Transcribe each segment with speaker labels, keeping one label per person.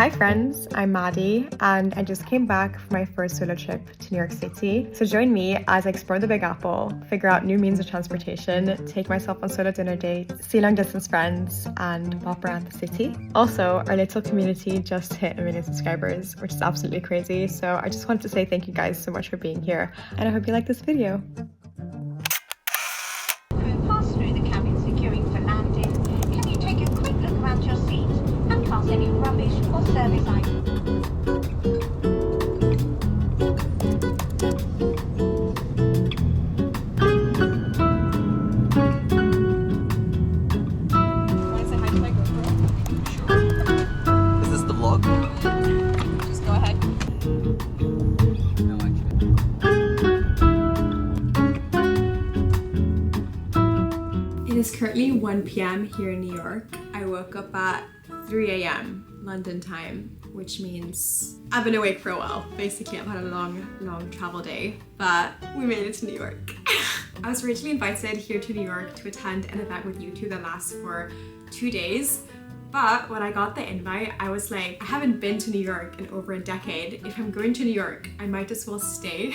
Speaker 1: Hi friends, I'm Maddie and I just came back from my first solo trip to New York City. So join me as I explore the Big Apple, figure out new means of transportation, take myself on solo dinner dates, see long distance friends and bop around the city. Also, our little community just hit 1 million subscribers, which is absolutely crazy. So I just wanted to say thank you guys so much for being here and I hope you like this video.
Speaker 2: Pass through the cabin securing for landing. Can you take a quick look around your seat and pass any rubbish or service items?
Speaker 3: Is this the vlog?
Speaker 4: Just go ahead.
Speaker 3: No, actually.
Speaker 1: It is currently 1 p.m. here in New York. I woke up at 3 a.m. London time, which means I've been awake for a while. Basically, I've had a long travel day, but we made it to New York. I was originally invited here to New York to attend an event with YouTube that lasts for 2 days. But when I got the invite, I was like, I haven't been to New York in over a decade. If I'm going to New York, I might as well stay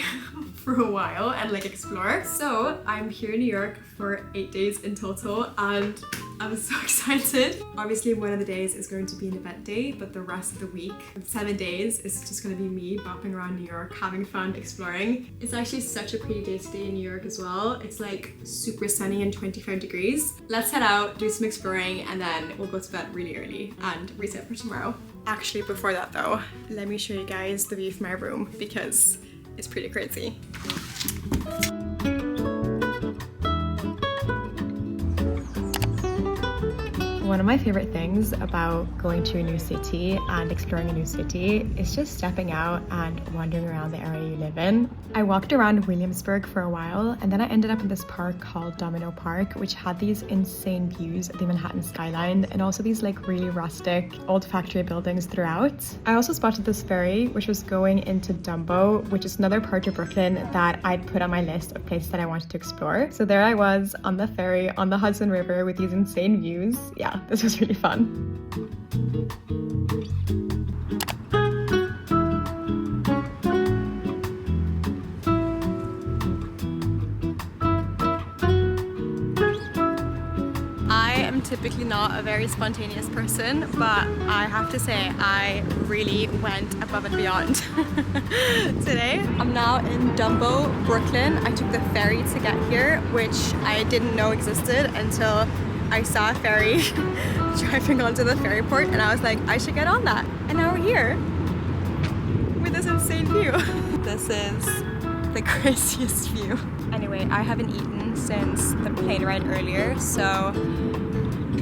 Speaker 1: for a while and like explore. So I'm here in New York for 8 days in total and I'm so excited. Obviously one of the days is going to be an event day, but the rest of the week, 7 days, is just gonna be me bopping around New York, having fun, exploring. It's actually such a pretty day today in New York as well. It's like super sunny and 25 degrees. Let's head out, do some exploring, and then we'll go to bed really early and reset for tomorrow. Actually, before that though, let me show you guys the view from my room because it's pretty crazy. One of my favorite things about going to a new city and exploring a new city is just stepping out and wandering around the area you live in. I walked around Williamsburg for a while and then I ended up in this park called Domino Park, which had these insane views of the Manhattan skyline and also these like really rustic old factory buildings throughout. I also spotted this ferry which was going into Dumbo, which is another part of Brooklyn that I'd put on my list of places that I wanted to explore. So there I was on the ferry on the Hudson River with these insane views. Yeah. This was really fun. I am typically not a very spontaneous person, but I have to say I really went above and beyond today. I'm now in Dumbo, Brooklyn. I took the ferry to get here, which I didn't know existed until I saw a ferry driving onto the ferry port and I was like, I should get on that. And now we're here with this insane view. This is the craziest view. Anyway, I haven't eaten since the plane ride earlier, so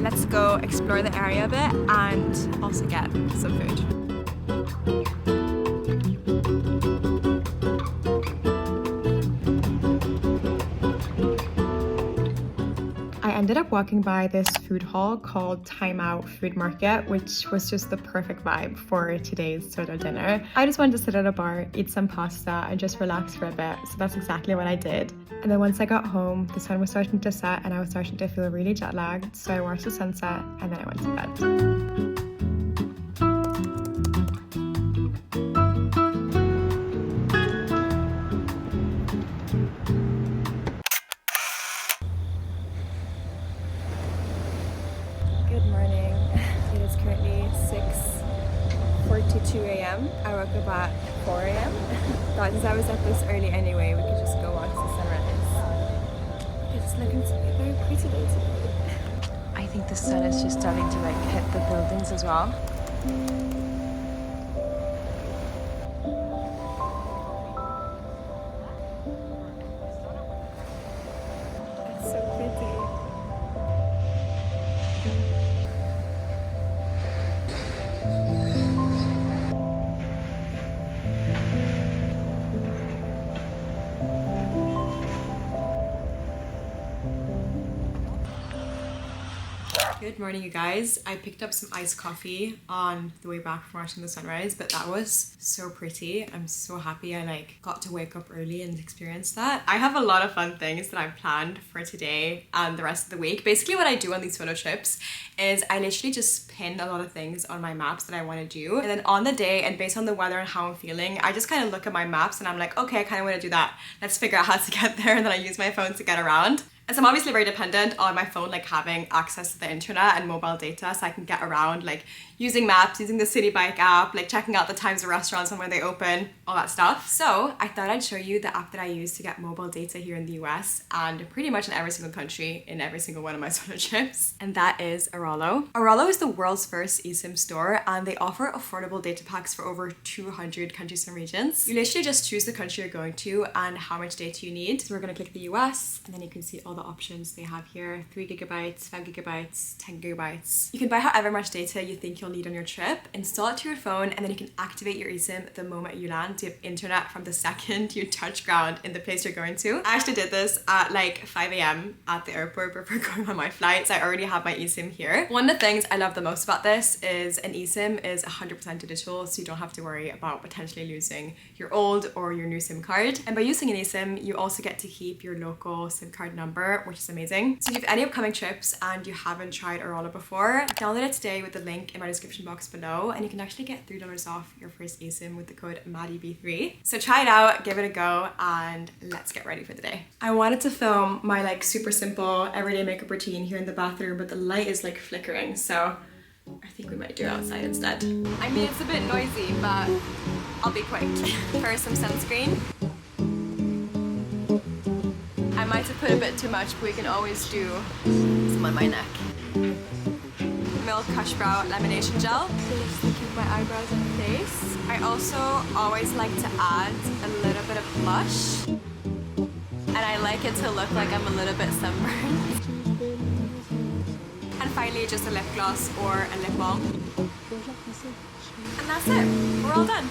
Speaker 1: let's go explore the area a bit and also get some food. I ended up walking by this food hall called Time Out Food Market, which was just the perfect vibe for today's solo dinner. I just wanted to sit at a bar, eat some pasta, and just relax for a bit. So that's exactly what I did. And then once I got home, the sun was starting to set and I was starting to feel really jet lagged. So I watched the sunset and then I went to bed. Good morning. It is currently 6:42 a.m. I woke up at 4 a.m. Thought since I was up this early anyway, we could just go watch the sunrise. It's looking to be a very pretty day today. I think the sun is just starting to like hit the buildings as well. It's so pretty. Good morning, you guys. I picked up some iced coffee on the way back from watching the sunrise, but that was so pretty. I'm so happy I got to wake up early and experience that. I have a lot of fun things that I've planned for today and the rest of the week. Basically what I do on these photo trips is I literally just pin a lot of things on my maps that I want to do, and then on the day and based on the weather and how I'm feeling, I just kind of look at my maps and I'm like, okay, I kind of want to do that. Let's figure out how to get there, and then I use my phone to get around. And so I'm obviously very dependent on my phone having access to the internet and mobile data so I can get around using maps, using the City Bike app, checking out the times of restaurants and when they open, all that stuff. So I thought I'd show you the app that I use to get mobile data here in the US and pretty much in every single country in every single one of my solo trips. And that is Arolo. Arolo is the world's first eSIM store and they offer affordable data packs for over 200 countries and regions. You literally just choose the country you're going to and how much data you need. So we're gonna click the US and then you can see all the options they have here: 3 gigabytes, 5 gigabytes, 10 gigabytes. You can buy however much data you think you'll need on your trip, install it to your phone, and then you can activate your eSIM the moment you land to have internet from the second you touch ground in the place you're going to. I actually did this at 5 a.m. at the airport before going on my flight, so I already have my eSIM here. One of the things I love the most about this is an eSIM is 100% digital, so you don't have to worry about potentially losing your old or your new SIM card. And by using an eSIM, you also get to keep your local SIM card number, which is amazing. So if you have any upcoming trips and you haven't tried Arolo before, download it today with the link in my description box below, and you can actually get $3 off your first eSIM with the code MaddieB3. So try it out, give it a go, and let's get ready for the day. I wanted to film my super simple everyday makeup routine here in the bathroom, but the light is flickering, so I think we might do it outside instead. I mean, it's a bit noisy, but I'll be quick. First, some sunscreen. I might have put a bit too much, but we can always do some on my neck. Milk Hush Brow Lamination Gel, just to keep my eyebrows in place. I also always like to add a little bit of blush, and I like it to look like I'm a little bit sunburned. And finally, just a lip gloss or a lip balm. And that's it, we're all done.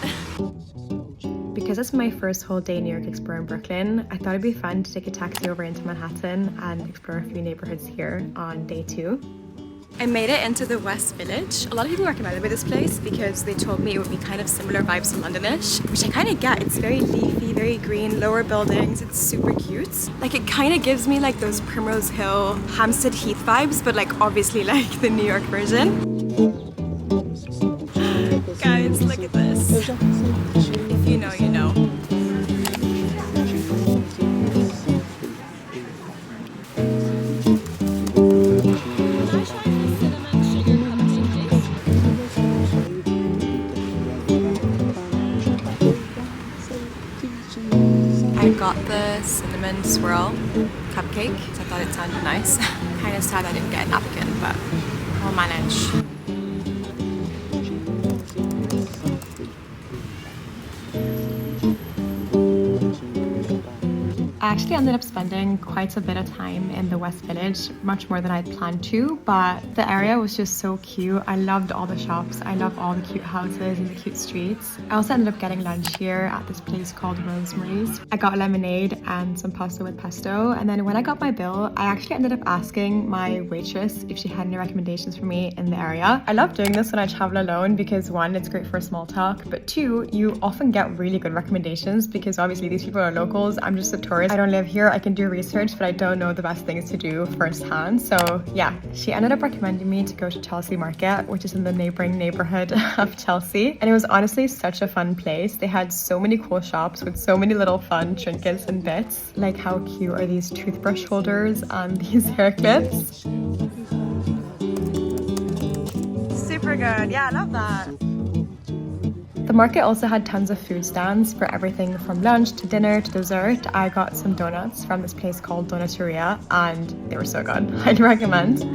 Speaker 1: Because it's my first whole day New York exploring Brooklyn, I thought it'd be fun to take a taxi over into Manhattan and explore a few neighborhoods here on day 2. I made it into the West Village. A lot of people recommended me this place because they told me it would be kind of similar vibes to Londonish, which I kind of get. It's very leafy, very green, lower buildings. It's super cute. It kind of gives me those Primrose Hill, Hampstead Heath vibes, but obviously the New York version. Guys, look at this. If you know, you know. I got the cinnamon swirl cupcake, so I thought it sounded nice. Kind of sad I didn't get a napkin, but we'll manage. I actually ended up spending quite a bit of time in the West Village, much more than I'd planned to, but the area was just so cute. I loved all the shops, I love all the cute houses and the cute streets. I also ended up getting lunch here at this place called Rosemary's. I got lemonade and some pasta with pesto, and then when I got my bill, I actually ended up asking my waitress if she had any recommendations for me in the area. I love doing this when I travel alone because 1, it's great for small talk, but 2, you often get really good recommendations because obviously these people are locals. I'm just a tourist. I don't live here. I can do research, but I don't know the best things to do firsthand. So yeah, she ended up recommending me to go to Chelsea Market, which is in the neighboring neighborhood of Chelsea. And it was honestly such a fun place. They had so many cool shops with so many little fun trinkets and bits. How cute are these toothbrush holders and these hair clips? Super good. Yeah, I love that. The market also had tons of food stands for everything from lunch to dinner to dessert. I got some donuts from this place called Donateria and they were so good. I'd recommend.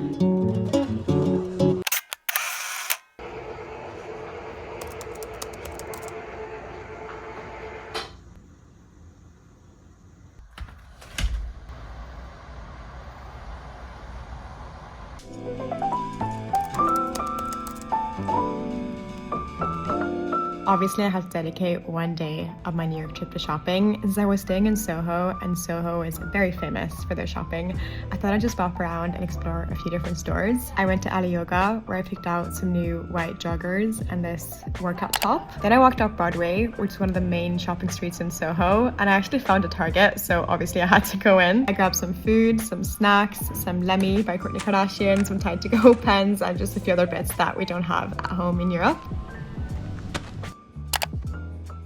Speaker 1: Obviously, I had to dedicate one day of my New York trip to shopping since I was staying in SoHo, and SoHo is very famous for their shopping. I thought I'd just bop around and explore a few different stores. I went to Ali Yoga, where I picked out some new white joggers and this workout top. Then I walked up Broadway, which is one of the main shopping streets in SoHo, and I actually found a Target, so obviously I had to go in. I grabbed some food, some snacks, some Lemmy by Kourtney Kardashian, some Tide to Go pens, and just a few other bits that we don't have at home in Europe.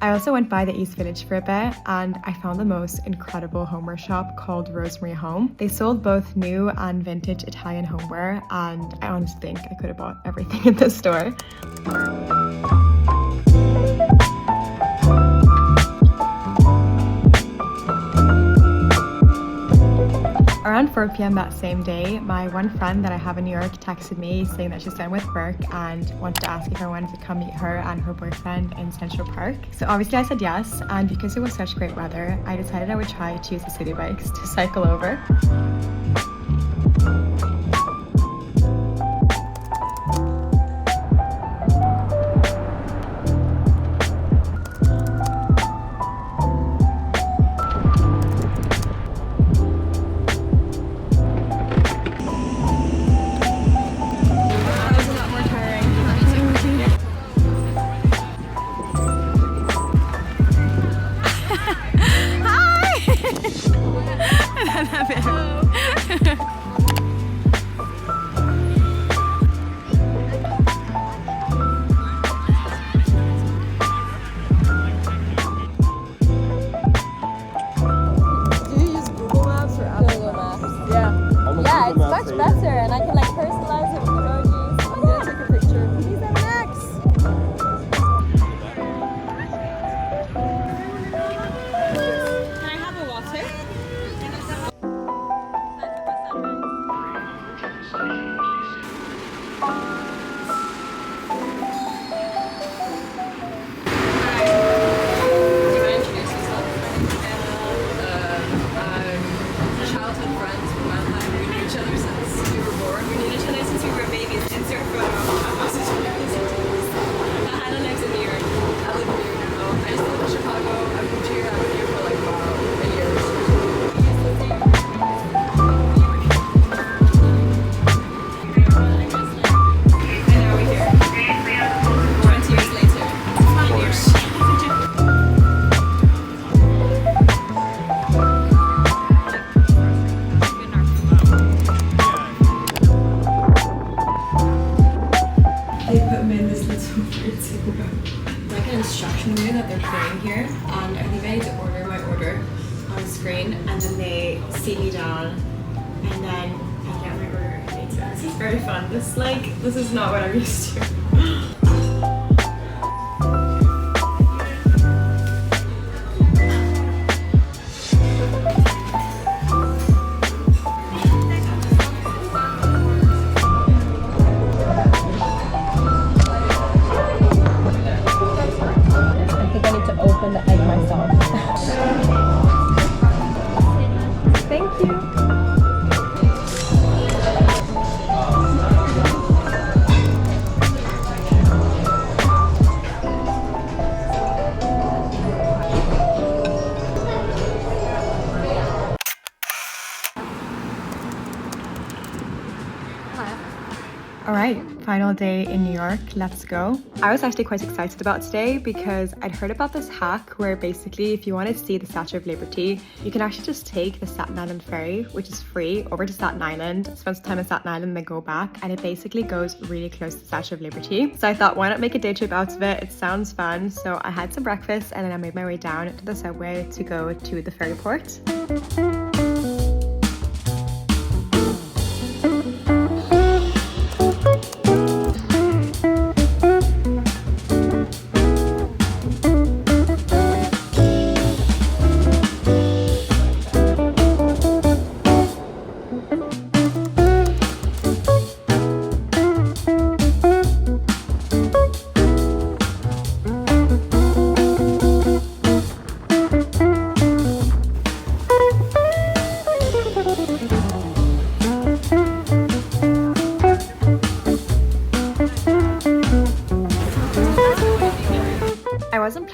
Speaker 1: I also went by the East Village for a bit and I found the most incredible homeware shop called Rosemary Home. They sold both new and vintage Italian homeware, and I honestly think I could have bought everything in this store. Around 4 p.m. that same day, my one friend that I have in New York texted me saying that she's done with work and wanted to ask if I wanted to come meet her and her boyfriend in Central Park. So obviously I said yes, and because it was such great weather, I decided I would try to use the city bikes to cycle over. Instruction video that they're playing here, and I think I need to order my order on the screen, and then they seat me down and then I get my order and make sense. This is very fun. This is not what I'm used to. Alright, final day in New York, let's go. I was actually quite excited about today because I'd heard about this hack where basically if you want to see the Statue of Liberty, you can actually just take the Staten Island ferry, which is free, over to Staten Island, spend some time in Staten Island and then go back, and it basically goes really close to the Statue of Liberty. So I thought, why not make a day trip out of it? It sounds fun. So I had some breakfast and then I made my way down to the subway to go to the ferry port.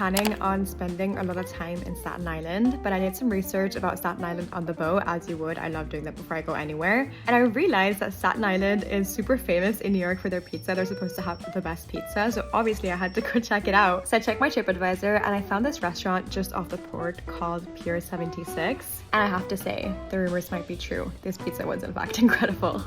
Speaker 1: planning on spending a lot of time in Staten Island, but I did some research about Staten Island on the boat, as you would. I love doing that before I go anywhere. And I realized that Staten Island is super famous in New York for their pizza. They're supposed to have the best pizza, so obviously I had to go check it out. So I checked my TripAdvisor and I found this restaurant just off the port called Pier 76. And I have to say, the rumors might be true. This pizza was in fact incredible.